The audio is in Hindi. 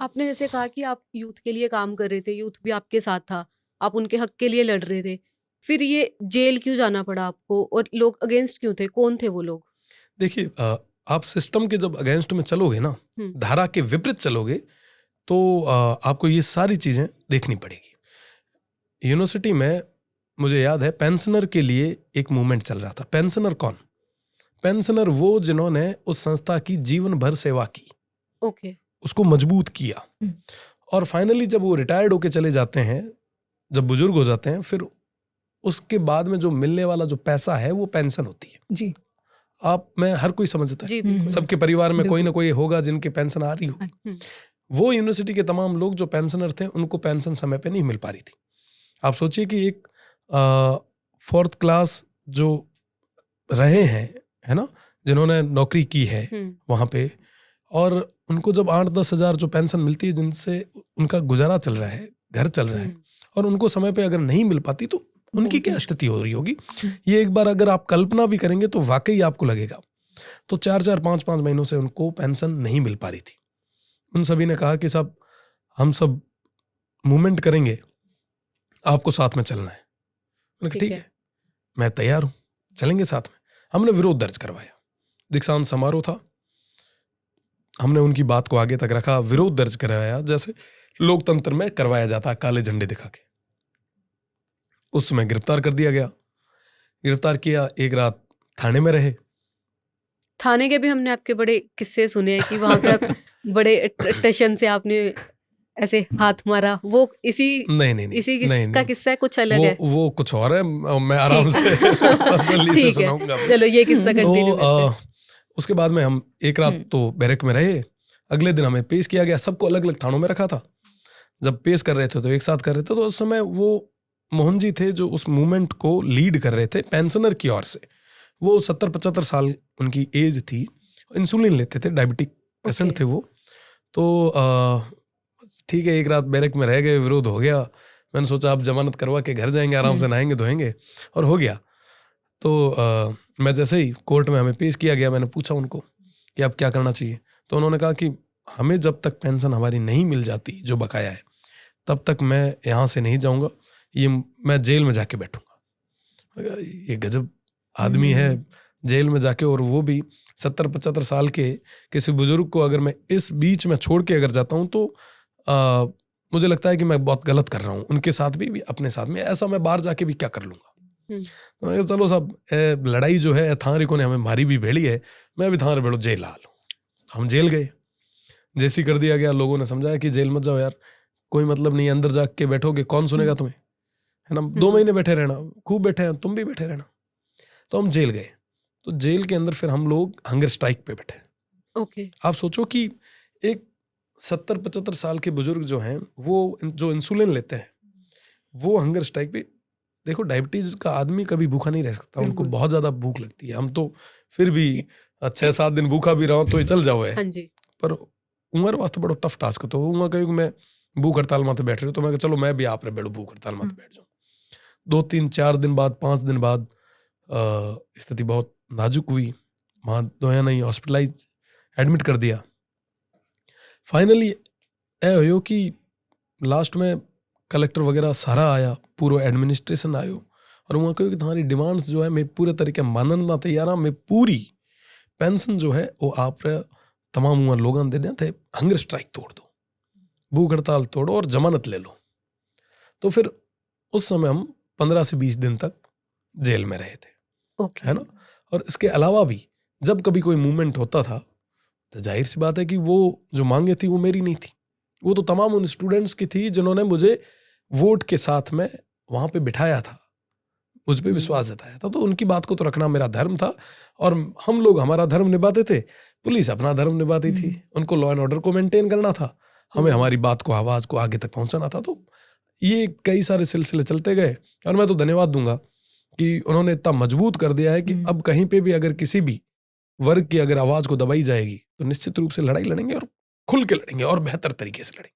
आपने जैसे कहा कि आप यूथ के लिए काम कर रहे थे, यूथ भी आपके साथ था, आप उनके हक के लिए लड़ रहे थे। फिर ये जेल क्यों जाना पड़ा आपको और लोग अगेंस्ट क्यों थे? कौन थे वो लोग? देखिए, आप सिस्टम के जब अगेंस्ट में चलोगे ना, हुँ, धारा के विपरीत चलोगे, तो आपको ये सारी चीज़ें देखनी पड़ेगी। यूनिवर्सिटी में मुझे याद है पेंशनर के लिए एक मूवमेंट चल रहा था। पेंशनर कौन? पेंशनर वो जिन्होंने उस संस्था की जीवन भर सेवा की, ओके। उसको मजबूत किया, हुँ। और फाइनली जब वो रिटायर्ड होके चले जाते हैं, जब बुजुर्ग हो जाते हैं, फिर उसके बाद में जो मिलने वाला जो पैसा है वो पेंशन होती है। जी। आप मैं हर कोई समझता है, जी, बिल्कुल। सबके परिवार में कोई ना बिल्कुल। कोई होगा जिनके पेंशन आ रही होगी। हुँ, वो यूनिवर्सिटी के तमाम लोग जो पेंशनर थे उनको पेंशन समय पे नहीं मिल पा रही थी। आप सोचिए कि एक फोर्थ क्लास जो रहे हैं, है ना, जिन्होंने नौकरी की है हुँ, वहाँ पे, और उनको जब 8-10 हज़ार जो पेंशन मिलती है जिनसे उनका गुजारा चल रहा है, घर चल रहा है, हुँ, और उनको समय पे अगर नहीं मिल पाती तो उनकी बहुत क्या मुश्किल। स्थिति हो रही होगी, ये एक बार अगर आप कल्पना भी करेंगे तो वाकई आपको लगेगा। तो 4-4 5-5 महीनों से उनको पेंशन नहीं मिल पा रही थी। उन सभी ने कहा कि साहब हम सब मूवमेंट करेंगे, आपको साथ में चलना है। मैंने कहा ठीक ठीक है। है, मैं तैयार हूँ, चलेंगे साथ में। हमने विरोध दर्ज करवाया, दीक्षांत समारोह था, हमने उनकी बात को आगे तक रखा, विरोध दर्ज करवाया, जैसे लोकतंत्र में करवाया जाता है, काले झंडे दिखा के। उस समय गिरफ्तार कर दिया गया, गिरफ्तार किया, एक रात थाने में रहे। थाने के भी हमने आपके बड़े किस्से सुने हैं कि वहाँ पे आप बड़े टशन से आपने ऐसे हाथ मारा। वो इसी नहीं नहीं नहीं इसी नहीं का नहीं, किस्सा है, कुछ अलग है? वो कुछ और है, मैं आराम ठीक से तसल्ली से ठीक है। सुनाऊंगा अभी। चलो ये किस्सा तो कंटिन्यू करते हैं। उसके बाद में हम एक रात तो बैरक में रहे, अगले दिन हमें पेश किया गया, सबको अलग अलग थानों में रखा था। जब पेश कर रहे थे तो एक साथ कर रहे थे, तो उस समय वो मोहन जी थे जो उस मूवमेंट को लीड कर रहे थे पेंशनर की ओर से। वो 70-75 साल उनकी एज थी, इंसुलिन लेते थे, डायबिटिक पेशेंट ओके। थे वो। तो ठीक है, एक रात बैरक में रह गए, विरोध हो गया। मैंने सोचा अब जमानत करवा के घर जाएंगे, आराम से नहाएंगे धोएंगे, और हो गया। तो मैं जैसे ही कोर्ट में हमें पेश किया गया, मैंने पूछा उनको कि अब क्या करना चाहिए। तो उन्होंने कहा कि हमें जब तक पेंशन हमारी नहीं मिल जाती जो बकाया है, तब तक मैं यहाँ से नहीं जाऊँगा, ये मैं जेल में जाके बैठूंगा। मैंने कहा, ये गजब आदमी है, जेल में जाके, और वो भी 70-75 साल के किसी बुजुर्ग को अगर मैं इस बीच में छोड़ के अगर जाता हूँ तो मुझे लगता है कि मैं बहुत गलत कर रहा हूँ, उनके साथ भी अपने साथ में। ऐसा मैं बाहर जाके भी क्या कर लूँगा। हुँ, तो मैं कहा, चलो साहब, लड़ाई जो है थाने को ने हमें मारी भी भेड़ी है, मैं भी थाने भेड़ो जेल आ लूँ। हम जेल गए, जैसी कर दिया गया, लोगों ने समझाया कि जेल मत जाओ यार, कोई मतलब नहीं, अंदर जाके बैठोगे कौन सुनेगा तुम्हें, है ना, 2 महीने बैठे रहना, खूब बैठे हैं, तुम भी बैठे रहना। तो हम जेल गए, तो जेल के अंदर फिर हम लोग हंगर स्ट्राइक पे बैठे। ओके। आप सोचो कि एक 70-75 साल के बुजुर्ग जो हैं, वो जो इंसुलिन लेते हैं, वो हंगर स्ट्राइक पे। देखो, डायबिटीज का आदमी कभी भूखा नहीं रह सकता, उनको बिल्कुल। बहुत ज्यादा भूख लगती है। हम तो फिर भी 6-7 दिन भूखा भी रहा तो ये चल जाओ है, हाँ जी। पर उम्र वास्ते बड़ो टफ टास्क। तो उमा कही मैं भूख हड़ताल माते बैठ रही हूँ, तो मैं कहा, चलो मैं भी आप रे बैठू, भूख हड़ताल माते बैठ जाऊँ। 2-3-4 दिन बाद, 5 दिन बाद स्थिति बहुत नाजुक हुई, वहाँ दोया नहीं, हॉस्पिटलाइज एडमिट कर दिया। फाइनली ए हो कि लास्ट में कलेक्टर वगैरह सारा आया, पूरा एडमिनिस्ट्रेशन आयो, और वहाँ कहो कि तुम्हारी डिमांड्स जो है मैं पूरे तरीके मानन ना तैयार हाँ, मैं पूरी पेंशन जो है वो आप तमाम उम्र लोगों दे दें थे, हंगर स्ट्राइक तोड़ दो, भूख हड़ताल तोड़ो और जमानत ले लो। तो फिर उस समय हम 15 से 20 दिन तक जेल में रहे थे, ओके। है ना। और इसके अलावा भी जब कभी कोई मूवमेंट होता था तो जाहिर सी बात है कि वो जो मांगे थी वो मेरी नहीं थी, वो तो तमाम उन स्टूडेंट्स की थी जिन्होंने मुझे वोट के साथ में वहां पे बिठाया था, मुझ पे विश्वास जताया था। तो उनकी बात को तो रखना मेरा धर्म था, और हम लोग हमारा धर्म निभाते थे, पुलिस अपना धर्म निभाती थी, उनको लॉ एंड ऑर्डर को मेंटेन करना था, हमें हमारी बात को, आवाज को आगे तक पहुंचाना था। तो ये कई सारे सिलसिले चलते गए, और मैं तो धन्यवाद दूंगा कि उन्होंने इतना मजबूत कर दिया है कि अब कहीं पे भी अगर किसी भी वर्ग की अगर आवाज को दबाई जाएगी तो निश्चित रूप से लड़ाई लड़ेंगे, और खुल के लड़ेंगे, और बेहतर तरीके से लड़ेंगे।